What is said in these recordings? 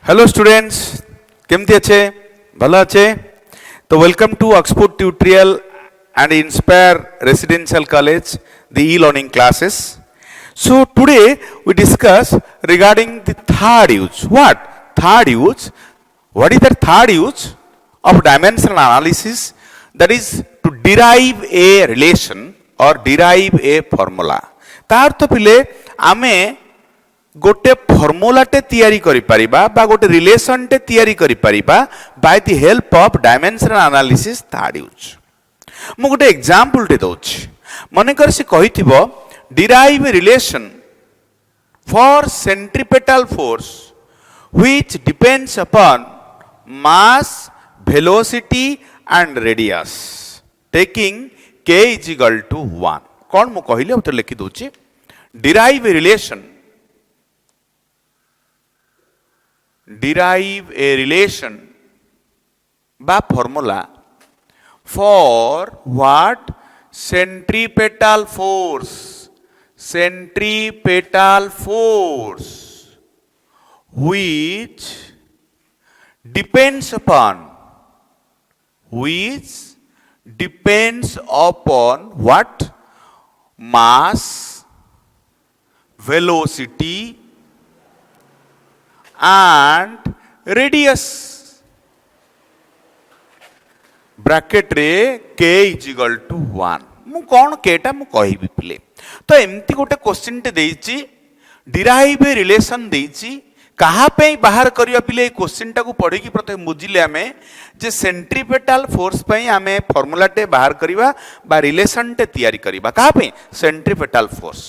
Hello students केमती अच्छे भल अच्छे तो welcome to Oxford tutorial and inspire residential college the e learning classes. So today we discuss regarding the third use. Third use? What is the third use of dimensional analysis? That is to derive a relation or derive a formula. तार तो पिले आमे गोटे फॉर्मूलाटे तैयारी करि परिबा बा गोटे relation टे तैयारी करि परिबा by the help of dimensional analysis third use. मु गोटे एग्जांपल टे दोछि. मने कर से कहिथिबो derive a relation for centripetal force which depends upon mass, velocity and radius taking k is equal to 1. कौन मु कहिले उतर लिखि दोछि. derive a relation by formula for what? Centripetal force which depends upon what? Mass, velocity and radius. Bracket रे k is equal to 1. मु कौन केटा मु कहिबी पिले तो एमती गोटे क्वेश्चन टे देइची डिराइव ए रिलेशन देइची कहा पे बाहर करिया पिले ए क्वेश्चन टा को पढ़ी की प्रथम बुझिले आमे जे सेंट्रीपेटल फोर्स पे आमे फार्मूला टे बाहर करिवा बा रिलेशन टे तैयारी करिवा कहा पे सेंट्रीपेटल फोर्स.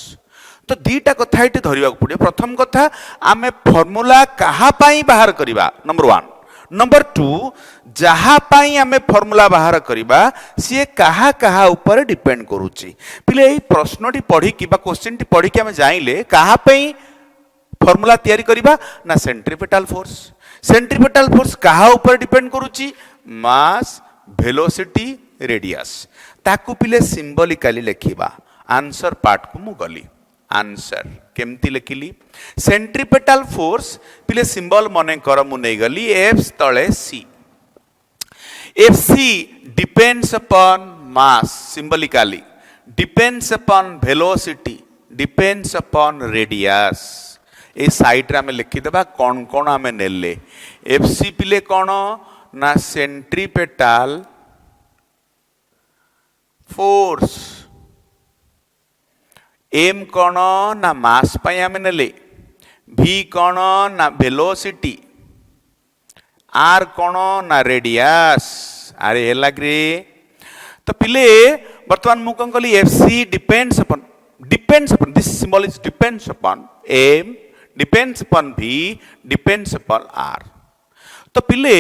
तो दीटा कथा एटे धरिबा पड़े. प्रथम कथा आमे फार्मूला कहा पई बाहर करिवा नंबर 1. नंबर 2 जहा पाई आमे फार्मूला बाहर करिबा सी कहा कहा ऊपर डिपेंड करूची. पिले एई प्रश्नटी पढ़ी कि बा क्वेश्चन टी पढ़ी कि आमे जाइले कहा पई फार्मूला तैयारी करिबा ना सेंट्रीपेटल फोर्स कहा ऊपर डिपेंड करूची मास, वेलोसिटी, रेडियस. ताकू पिले सिंबलिकली लिखिबा. आंसर पार्ट को मु गली. आंसर केमती लिखिली सेंट्रीपेटल फोर्स पिले सिंबल मने कर मु नै गली एफ तळे सी. FC depends upon mass symbolically, depends upon velocity, depends upon radius. ए साइड रे हमें लिखि देबा कोन कोन हमें नेले. FC पिले कोन ना सेंट्रीपेटल फोर्स. M कोन ना मास पई हमें नेले. V कोन ना वेलोसिटी. R कोन ना रेडियस. अरे हे लागरे तो पिले वर्तमान मु कोन कहली FC depends upon this symbol is depends upon M, depends upon V, depends upon R. तो पिले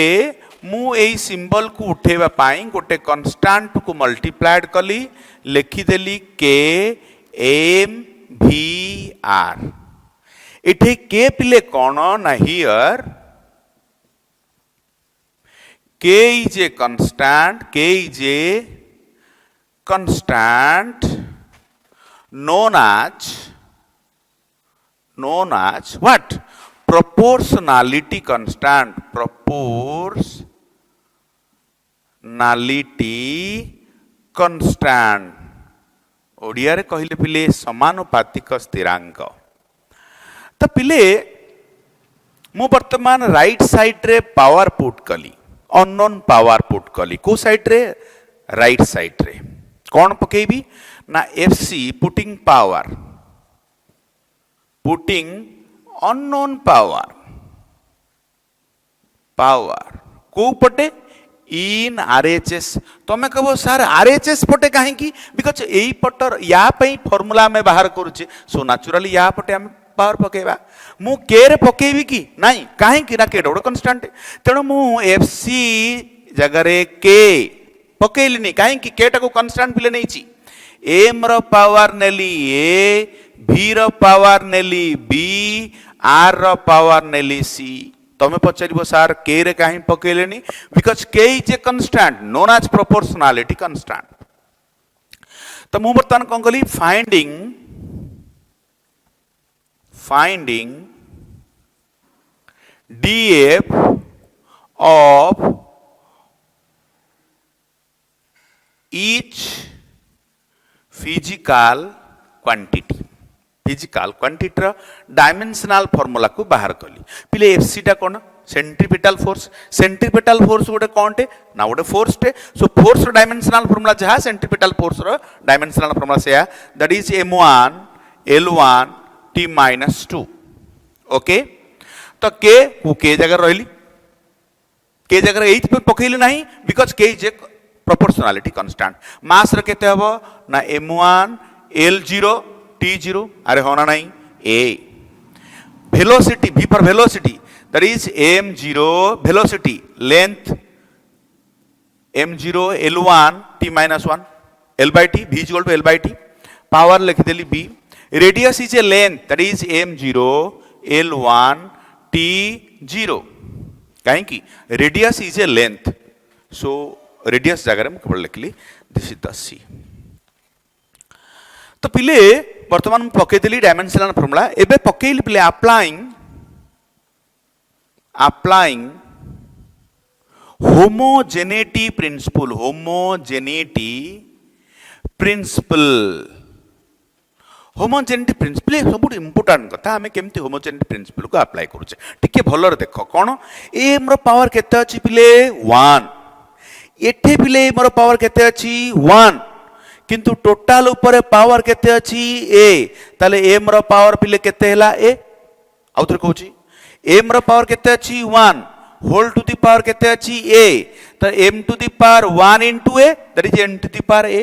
मु एई सिंबल को उठेबा पाई गोटे कांस्टेंट को मल्टीप्लाइड कली लिखि देली K M V R. इठे K पिले कोन ना here K is a constant known as what? Proportionality constant. Odia रे कहिले पिले समानुपातिक स्थिरांक. तो पिले मु वर्तमान राइट साइड रे पावर पुट कली अननोन पावर पुट कली. को साइड रे? राइट साइड रे. कौन पकेबी ना FC पुटिंग अननोन पावर को पटे इन RHS. तमे कहबो सर RHS पटे काहे की बिकॉज़ एई पटर या पई फार्मूला में बाहर करूचे सो नेचुरली या पटे हम पावर पकेबा. मु के रे पकेबी की नाही काहे की ना के डोड कांस्टेंट. तेणु मु FC जगह रे के पकेलिनी काहे की के टा को कांस्टेंट पिले नैची. M रो पावर नेली A, V रो पावर नेली B, R रो पावर नेली C. तमे पचारिबो सर के रे काहे पकेलेनी because K is a constant known as proportionality constant. तो मु बर्तमान कोन कली finding df of each physical quantity dimensional formula को बाहर कली पिले एफसी टा कोन सेंट्रीपिटल फोर्स गोटे कोनटे ना गोटे फोर्स टे सो फोर्स रो डायमेंशनल फॉर्मूला जहा सेंट्रीपिटल फोर्स रो डायमेंशनल फॉर्मूला से that is m1 l1 t - 2 okay तो के को के जगह रहली के जगह एच पे पकैली नाही because K is a proportionality constant mass रे केते हबो ना m1 l0 t0 अरे होना नहीं a velocity v for velocity that is m0 velocity length m0 l1 t - 1 l by t v is equal to l by t power लिख देली b radius is a length that is m0 l1 t0 कहीं की radius is a length so radius जगह में केवल लिखली this is the c तो पिले वर्तमान पकेदेली डायमेंशनल फॉर्मूला एबे पकेली पिले अप्लाइंग होमोजेनिटी प्रिंसिपल सब इंपोर्टेंट कथा आमे केमती होमोजेनिटी प्रिंसिपल को अप्लाई करूचे टिके भलर देख कोन ए हमर पावर केते अछि पिले 1 एठे पिले हमर पावर केते अछि 1 किंतु टोटल ऊपर पावर केते अछि ए ताले एम रो पावर पिले केते हला ए आउतर कहूची एम रो पावर केते अछि 1 होल टू द पावर केते अछि ए त m to the power 1 into a that is n to the power a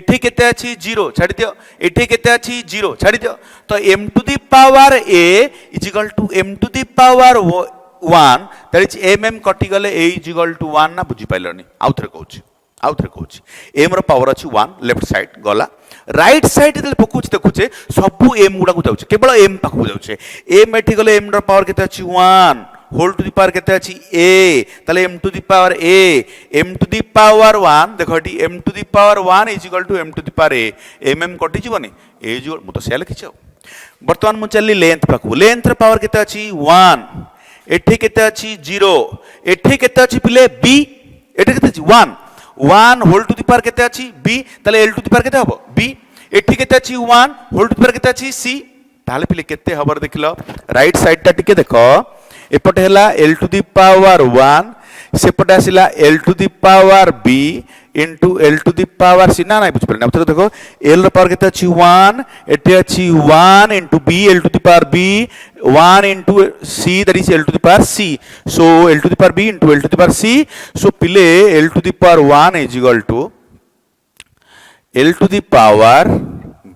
एठी केते अछि 0 छाडी दियो एठी केते अछि 0 छाडी दियो तो m to the power a is equal to m to the power 1 that is mm कटि गले a इज इक्वल टू 1 ना बुझी पाइलनी आउतर कहूची एम रो पावर अच्छी 1 लेफ्ट साइड गला राइट साइड जब पकुच देखुचे सब एम गुडा को जाउचे केवल एम पाखु जाउचे एम एठी गले एम रो पावर केते अछि 1 होल टू द पावर केते अछि ए तले m to the power a m to the power 1 देखो एठी m to the power 1 is equal to m to the power a m कटि जीवनी ए जो मु तो से लिखिछ वर्तमान मु चलली लेंथ पाखु लेंथ रो पावर केते अछि 1 एठी केते अछि 0 एठी केते अछि पिले बी एठी केते अछि 1 होल टू द पावर केते अछि b तले l टू द पावर केते हबो b एठी केते अछि 1 होल टू द पावर केते अछि c ताले पिले केते हबर देखिलो राइट साइड ता टिके देखो एपटे हला l टू द पावर 1 सेपटे आसिला l to the power b into l to the power c ना बुझ परना अब देखो l रो पावर केते अछि 1 एठी अछि 1 into b l to the power b 1 into c that is l to the power c so l to the power b into l to the power c so pile l to the power 1 is equal to l to the power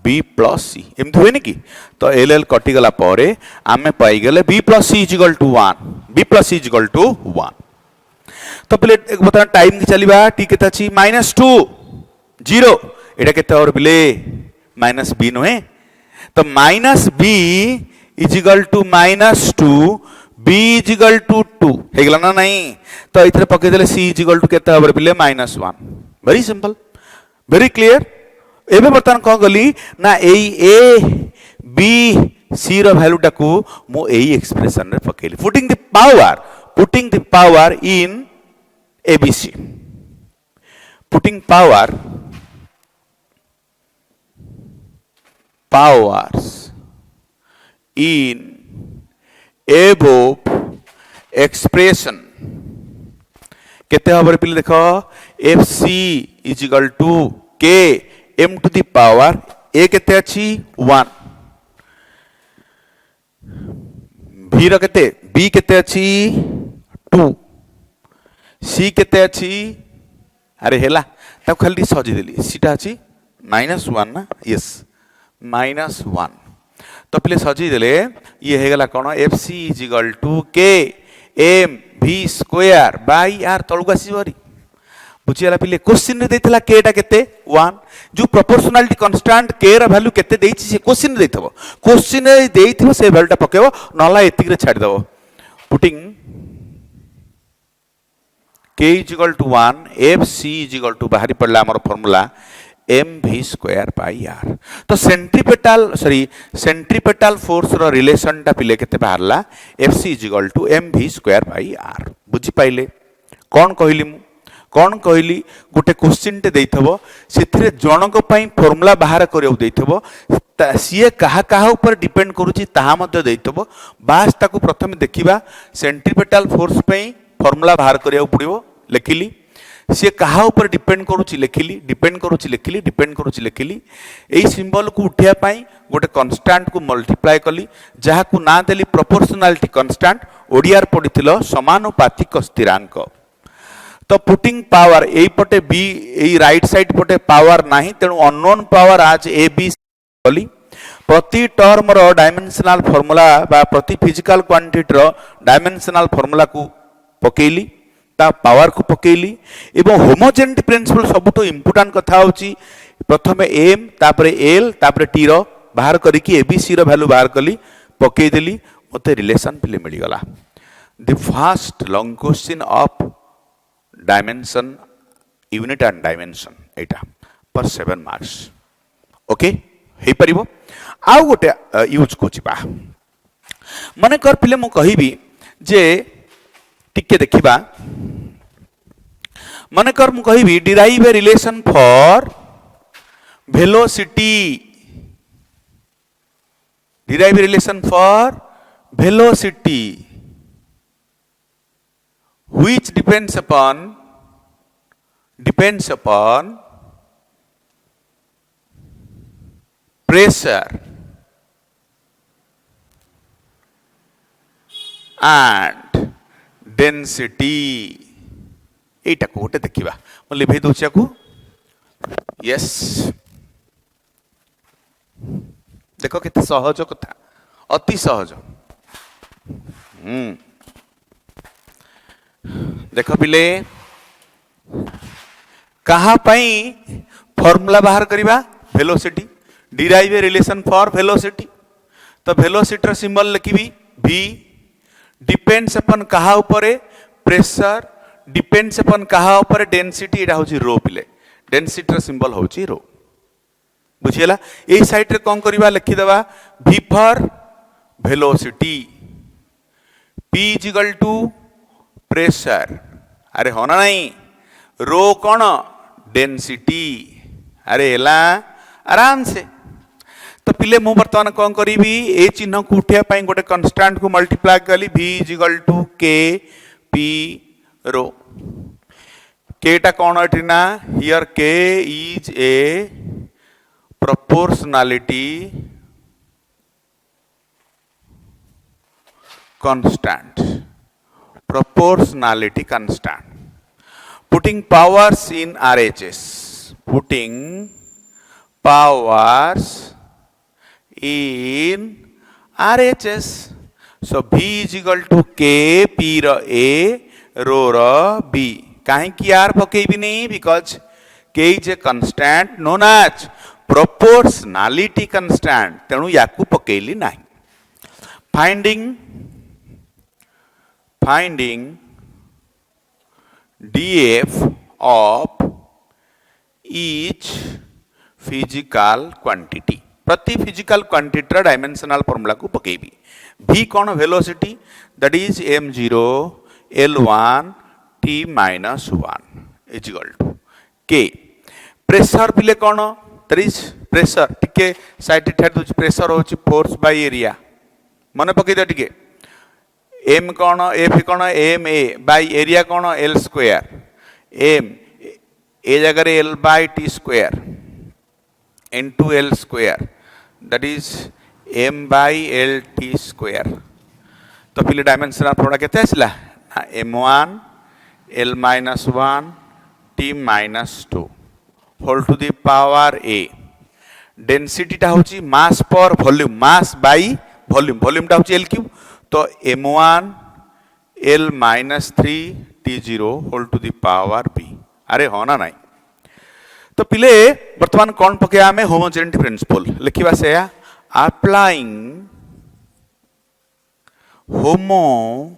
b plus c एमती होय कि तो l कटि गला परे आमे पाई गेले b plus c is equal to 1 b plus c is equal to 1 तो पile एक बता टाइम की चलीबा t केता छी -2 0 एटा केता और पile -b नहे तो -b is equal to -2 b is equal to 2 हे गला ना नहीं तो इथरे पके देले c is equal to केता हबर पिले -1 वेरी सिंपल वेरी क्लियर एबे बर्तन को गली ना ए b c रो वैल्यू टाकू मो ए एक्सप्रेशन रे पकेली putting the power in abc पुटिंग powers in above expression केते हबर पिले देखो fc is equal to k m to the power a केते अछि 1 v रो केते b केते अछि 2 c केते अछि अरे हेला त खाली सजी देली सीटा अछि -1 ना यस -1 तो पिले सजी देले ये हे गला कोन fc is equal to k m v square by r तळु आसी बरी बुझियाला पिले क्वेश्चन रे देथिला k टा केते 1 जो प्रोपोर्शनलिटी कांस्टेंट k रा वैल्यू केते देछि से क्वेश्चन रे देथबो क्वेश्चन रे देथिबो से वैल्यू टा पकेबो नला एतिक रे छाडी दबो putting k is equal to 1 fc is equal to बाहरी पड़ला हमर फार्मूला mv²/r। तो सेंट्रीपेटाल फोर्स रो रिलेशन टा पिले केते बाहरला Fc = mv²/r। बुझी पाइले कौन कहली मु कौन कहली गोटे क्वेश्चन टे देइथबो सेथिरे जनक पई फार्मूला बाहर करियो देइथबो सीए कहा कहा ऊपर डिपेंड करूची ताहा मध्य देइथबो बास ताकू प्रथम देखिबा सेंट्रीपेटाल फोर्स पई फार्मूला बाहर करियो पड़िबो लिखिली सी कहा ऊपर डिपेंड करूची लिखिली डिपेंड करूची लिखिली डिपेंड करूची लिखिली एई सिंबल को उठिया पाई गोटे कांस्टेंट को मल्टीप्लाई कली जहा को ना देली प्रोपोर्शनलिटी कांस्टेंट ओडियार पडिथिलो समानुपातिक स्थिरांक। तो पुटिंग पावर एई पटे बी एई राइट साइड पटे पावर नाही तेनु अननोन पावर आज ए बी कली प्रति टर्म रो डायमेंशनल फार्मूला बा प्रति फिजिकल क्वांटिटी रो डायमेंशनल फार्मूला को पकेली ता पावर को पकेली एवं होमोजेनिटी प्रिंसिपल सबुठ इंपोर्टेंट कथा होची प्रथमे एम तापरे एल तापरे टी रो बाहर करिकी एबीसी रो वैल्यू बाहर कली पकेई देली मते रिलेशन फिले मिली गला। The first long question of dimension unit and dimension एटा पर 7 मार्क्स ओके हे परिबो। आ गोटे यूज को जिबा मने कर पिले मु कहिबी जे टिके देखिबा मन कर मु कहिबी derive a relation for velocity derive relation for velocity which depends upon pressure and density एटा को गोटे देखिबा मु लिभे दोछिया को यस देखो केते सहज कथा अति सहज देखो पिले कहा पई फार्मूला बाहर करिबा velocity derive a relation for velocity तो वेलोसिटी रो सिंबल लिखिबी v डिपेंड्स अपन कहा ऊपर प्रेशर डिपेंड्स अपन कहा ऊपर डेंसिटी एटा होची रो पिले डेंसिटी रो सिंबल होची रो बुझियला ए साइड रे कोन करबा लिखि देबा v for velocity p = pressure अरे होना नहीं रो कौन डेंसिटी अरे एला आराम से तो पिले मु बर्तमान कौन करी ए चिन्ह को उठिया पाई गोटे कांस्टेंट को मल्टीप्लाई कली v = k p रो केटा कौन अटिना here k is a proportionality constant proportionality constant putting powers in RHS so v = k p ro a rho रो b कहीं की r पकेबी नहीं because k is a constant known as proportionality constant तेणु याकू पकेली नहीं finding df of each physical quantity प्रति physical quantity dimensional formula को पकेबी v कौन velocity that is m0 l1 t - 1 = k pressure पिले कौन दैट इज प्रेशर टिके side ठेर दो pressure होची फोर्स बाय एरिया मन पकई दे टिके एम कौन एफ कौन एम ए बाय एरिया कौन एल स्क्वायर एम ए जगह l by t square into l square that is m by l t square तो पिले डायमेंशनल फार्मूला केते आसला m1 l - 1 t - 2 whole to the power a density टा होची mass per volume mass by volume volume टा होची l cube तो m1 l - 3 t0 whole to the power b अरे होना नहीं तो पिले वर्तमान कौन पके आमे होमोजेनिटी प्रिंसिपल लिखिबा से अप्लाइंग होमोजेनिटी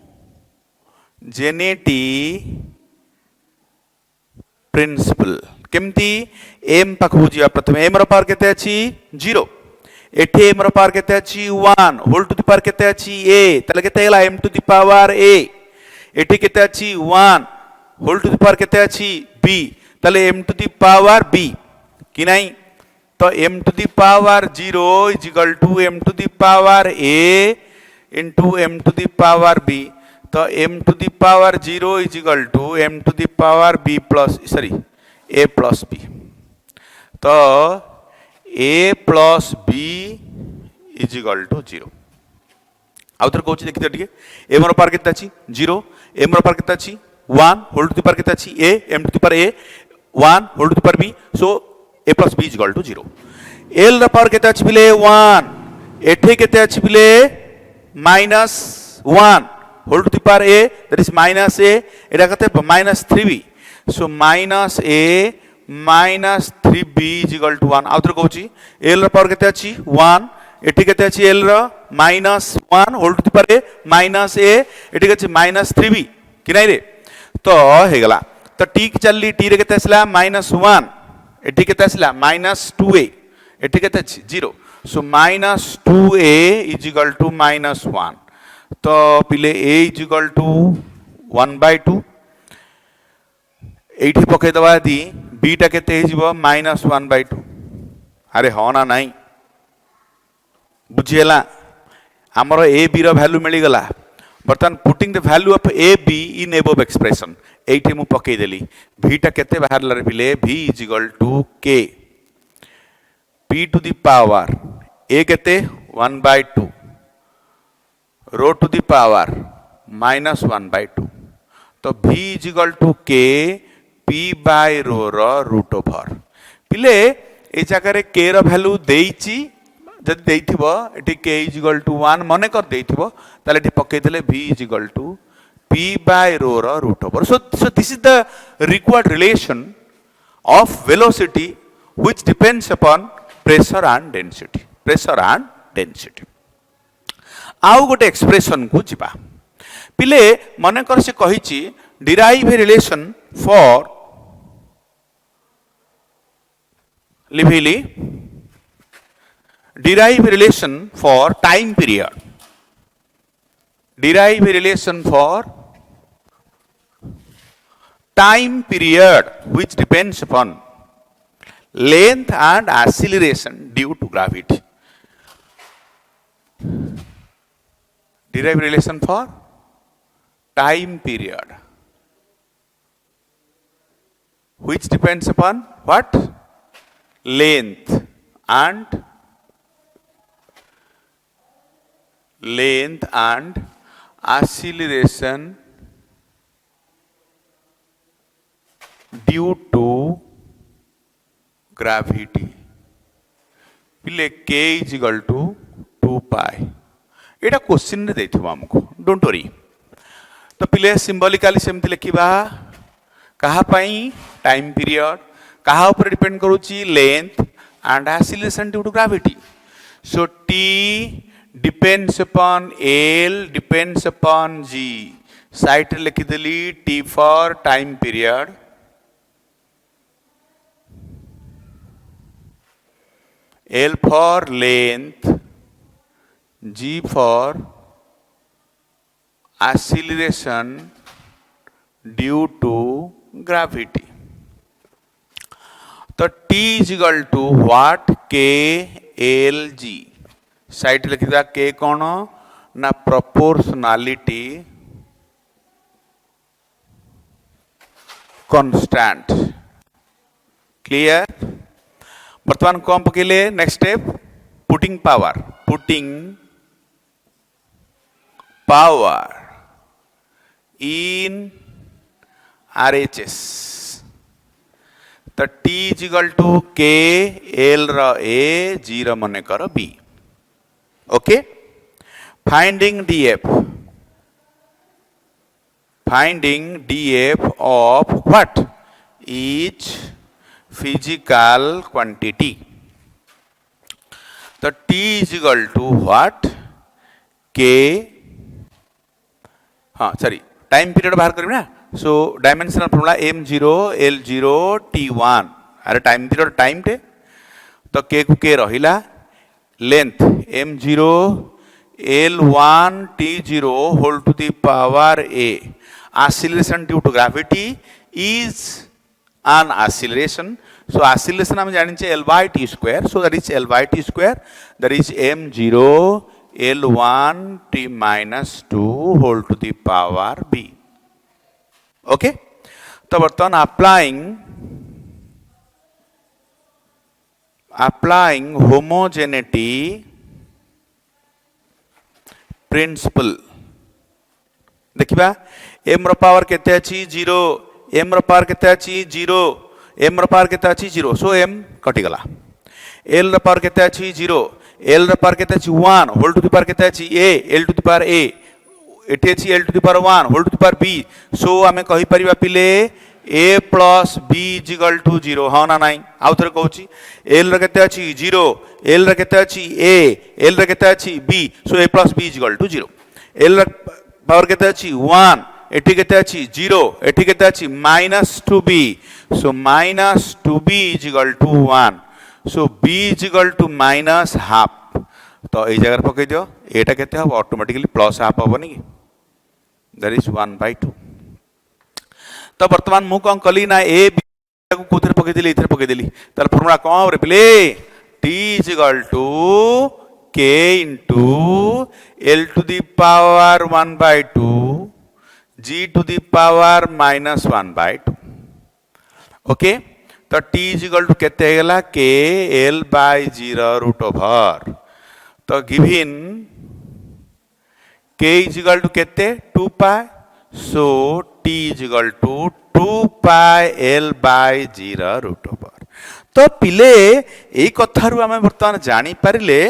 प्रिंसिपल केमती m पाखु जिया प्रथम m रो पावर केते अछि 0 एठी m रो पावर केते अछि 1 होल टू द पावर केते अछि a तले केते हला m to the power a एठी केते अछि 1 होल टू द पावर केते अछि b तले m to the power b कि नहीं तो m to the power 0 is equal to m to the power a into m to the power b तो m to the power 0 is equal to m to the power b plus sorry a plus b तो a plus b is equal to 0 आउ थर कहूँ देखिए टिके m रो power केते अछि 0 m रो पावर केते अछि 1 होल टू द पावर केते अछि a m to the power a 1 whole to the power b so a plus b is equal to 0 l रो पावर केते अछि बिले 1 एठे केते अछि बिले minus 1 whole to the power a that is minus a এটা কত minus 3b so minus a minus 3b is equal to 1 আউতর কହୁছি l র পাওয়ার কেতে আছে 1 এটি কেতে আছে l র minus 1 whole to the power a minus a এটি কেছে minus 3b কি নাই রে তো হে গলা তো t কি চললি t রে কেতে আসলা minus 1 এটি কেতে আসলা minus 2a এটি কেতে আছে 0 so minus 2a is equal to minus 1 तो पिले a is equal to 1 by 2 एठी पके दवा दी b टा केते हे जीवो minus 1 by 2 अरे हो ना नहीं बुझिएला हमरो a b रो वैल्यू मिली गला बर्तन putting the value of a b in above expression एठी मु पके देली v टा केते बाहर लरे पिले v is equal to k p to the power a केते 1 by 2 रो to the power minus 1 by 2 तो v is equal to k p by rho रो रूट ओवर पिले ए जगह रे k रो वैल्यू देइची जदि देइथिबो एठी k is equal to 1 मने कर देइथिबो ताले एठी पके देले v is equal to p by rho रो root over so this is the required relation of velocity which depends upon pressure and density pressure and density आउ गोटे एक्सप्रेशन को जिबा पिले मन कर से कहिची डिराइव रिलेशन फॉर लिभिली derive relation for time period derive relation for time period which depends upon length and acceleration due to gravity derive relation for time period which depends upon what length and acceleration due to gravity पिले k is equal to 2 pi Etah question रे देथिबो हमको don't worry तो पिले symbolically सेमति लिखिबा कहा पई time period कहा ऊपर depend करूची length and acceleration due to gravity so t depends upon l depends upon g side रे लिखि देली t for time period L for length, G for acceleration due to gravity. तो T is equal to what K L G. Side लिखी था K कौन ना proportionality constant. Clear? वर्तमान कौन पकेले next step putting power in RHS तो T is equal to K L रो A G रो मने करो B okay finding DF of what each physical quantity तो T is equal to what K हाँ सॉरी टाइम पीरियड बाहर करें ना सो dimensional formula m0 l0 t1 अरे टाइम 0 टाइम टे तो के को के रहिला length m0 l1 t0 whole to the power a acceleration due to gravity is an acceleration. So acceleration हम जाने L by t square. So that is L by t square. That is m0 l1 t minus 2 whole to the power b. Okay? तो बर्तमान applying homogeneity principle. देखिबा m रो power केते अछि 0 m रो power केते अछि 0 m रो पावर केते अछि 0 सो m कटि गला l रो पावर केते अछि 0 l रो पावर केते अछि 1 होल टू द पावर केते अछि a l to the power a एठी अछि l to the power 1 whole to the power b so हमें कहि परिबा पिले a plus b is equal to 0 हां ना नाही आउ थरे कहूची l रो केते अछि 0 l रो केते अछि a l रो केते अछि b so a plus b is equal to 0 l रो पावर केते अछि 1 एठी केते अछि 0 एठी केते अछि -2b so -2b is equal to 1 so b is equal to -half तो एई जगह पके दियो एटा केते हो ऑटोमेटिकली प्लस हाफ होबनी कि दैट इज 1/2 तो वर्तमान मु कोन कली ना ए को कोथरे पके दिली इथरे पके दिली तार फार्मूला कोन रे प्ले t is equal to k into l to the power 1/2 g to the power -1/2 okay तो t is equal to केते हेगला k l by 0 root over तो given k is equal to केते 2 pi so t is equal to 2 pi l by 0 root over तो पिले एई कथारु आमे वर्तमान जानि पारिले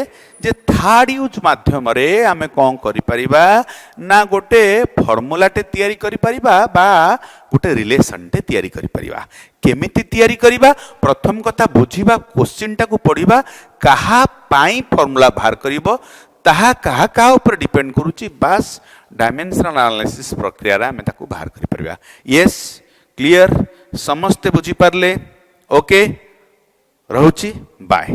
जे third use माध्यम रे आमे कोन करि परिबा ना गोटे फार्मूला टे तयारी करि परिबा बा गोटे रिलेशन टे तयारी करि परिबा केमिति तयारी करिबा प्रथम कथा बुझिबा क्वेश्चन टा को पढिबा कहा पाई फार्मूला बाहर करिवो ताहा कहा कहा ऊपर डिपेंड करूची बस डायमेंशनल एनालिसिस प्रक्रिया रे आमे ताको बाहर करि परिबा यस क्लियर समस्त बुझि पारले ओके रहूची बाय।